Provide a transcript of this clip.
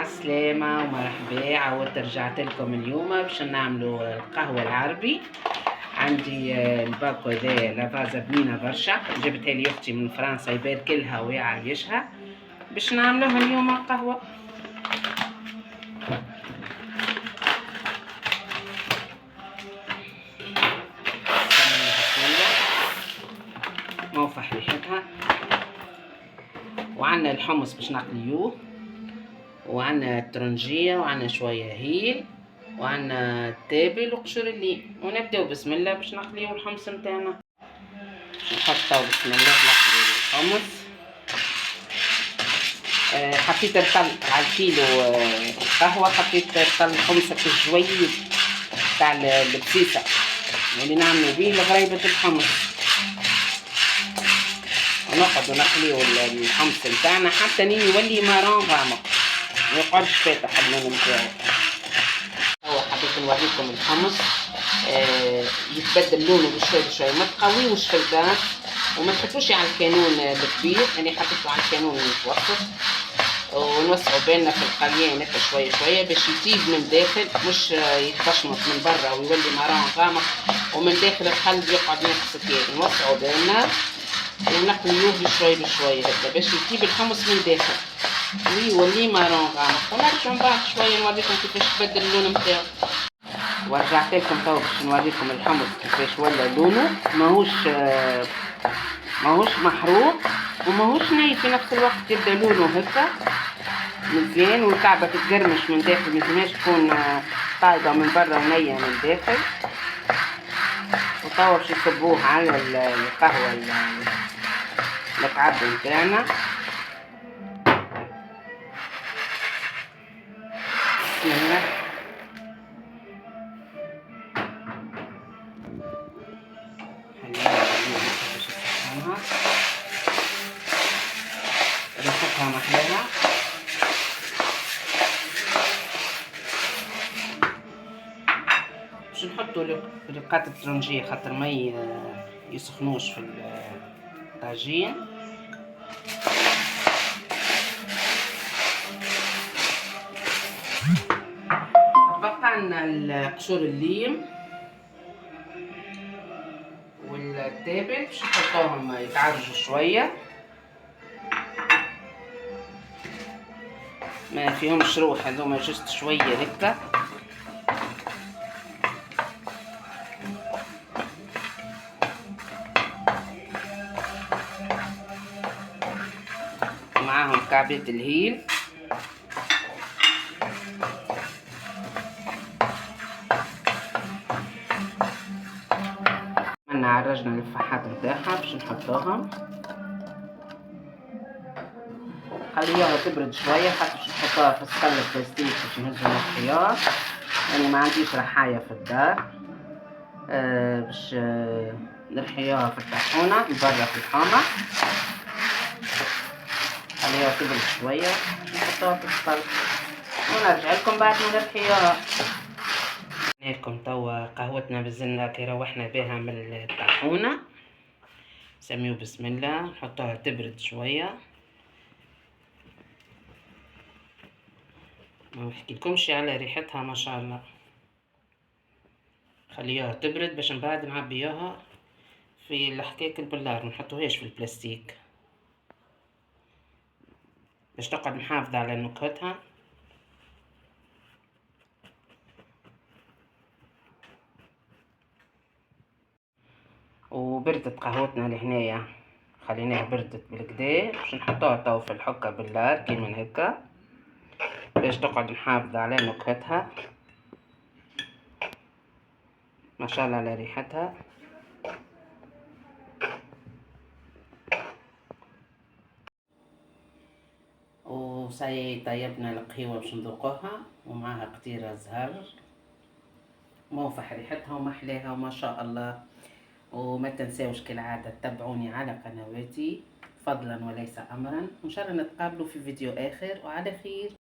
السلامة ومرحبا. عودت رجعت لكم اليوم باش نعملوا القهوة العربي. عندي الباكو هذايا لافازا بنينة برشا، جبتها لي اختي من فرنسا يبارك لها ويعيشها، باش نعملوها اليوم قهوة. موفح ريحتها. وعندنا الحمص باش نقليوه، وعندنا الترنجية، وعندنا شوية هيل، وعندنا التابل وقشور الليم. ونبداو بسم الله باش نقليو الحمص نتاعنا. باش نحطو بسم الله نقليو الحمص. حطيت الرطل على الكيلو قهوة، حطيت رطل حمص الجويد تاع البسيسة اللي نعملو بيه لغريبة الحمص. ونقعدو نقليو الحمص نتاعنا حتى نين يولي مارون غامق، ميقعدش فاتح اللون نتاعو. هو حبيت نوريكم الحمص يتبدل لونه بشوي بشوي، ما تقويوش في الغاز وما تحطوش على الكانون الكبير، يعني حطيته على الكانون المتوسط، ونوسعوا بالنا في القليان هكا شويه شويه باش يطيب من الداخل، مش يتبشمط من برا ويولي مارون غامق ومن داخل القلب يقعد ناقص كده. نوسعوا بالنا ونقليوه بشوي بشوي هكا باش يطيب الحمص من الداخل ويولي مارون غامق. ونرجعوا من بعد شويه نوريكم كيفاش تبدل اللون نتاعو. ورجعت لكم تو باش نوريكم الحمص كيفاش ولا لونه، ماهوش محروق وماهوش ني في نفس الوقت، يبدا لونه هكا مزيان والكعبه تتقرمش من داخل، ملازمهاش تكون طايبه من برا ونيه من الداخل. وتوا باش نصبوه على القهوه الكعب نتاعنا. بسم الله. ريحتها محلاها. باش نحطو رقات الترنجية خاطر ما يسخنوش في الطاجين. بقى لنا قشور الليم والتابل باش نحطوهم يتعرجوا شويه، ما فيهمش روح، هذوما جست شويه هكا. معاهم كعبات الهيل. عرجنا الفحات نتاعها باش نحطوهم، خليوها تبرد شويه خاطر باش نحطوها في السله البلاستيك باش نهزو الخيار. يعني ما عنديش رحايه في الدار، باش نرحيوها في الطاحونه برا في الحامه. خليوها تبرد شويه نحطوها في السله ونرجع لكم بعد ما نرحيوها. لكم توا قهوتنا بالزنة كي روحنا بها من الطاحونه. سميو بسم الله. نحطوها تبرد شويه، ما نحكيلكمش على ريحتها ما شاء الله. خليوها تبرد باش من بعد نعبيوها في الحكاك البلار، ما نحطوهاش في البلاستيك باش تقعد محافظة على نكهتها. وبردت قهوتنا لهنايا، خليناها بردت بالكدا باش نحطوها تو في الحكة باللار كيما هكا باش تقعد محافظة على نكهتها. ما شاء الله على ريحتها. وساي طيبنا القهوة باش نذوقوها ومعاها قطيرة زهر. موفح ريحتها ومحلاها وما شاء الله. وما تنساوش كالعادة تتابعوني على قنواتي فضلا وليس امرا، وان شاء الله نتقابلوا في فيديو اخر وعلى خير.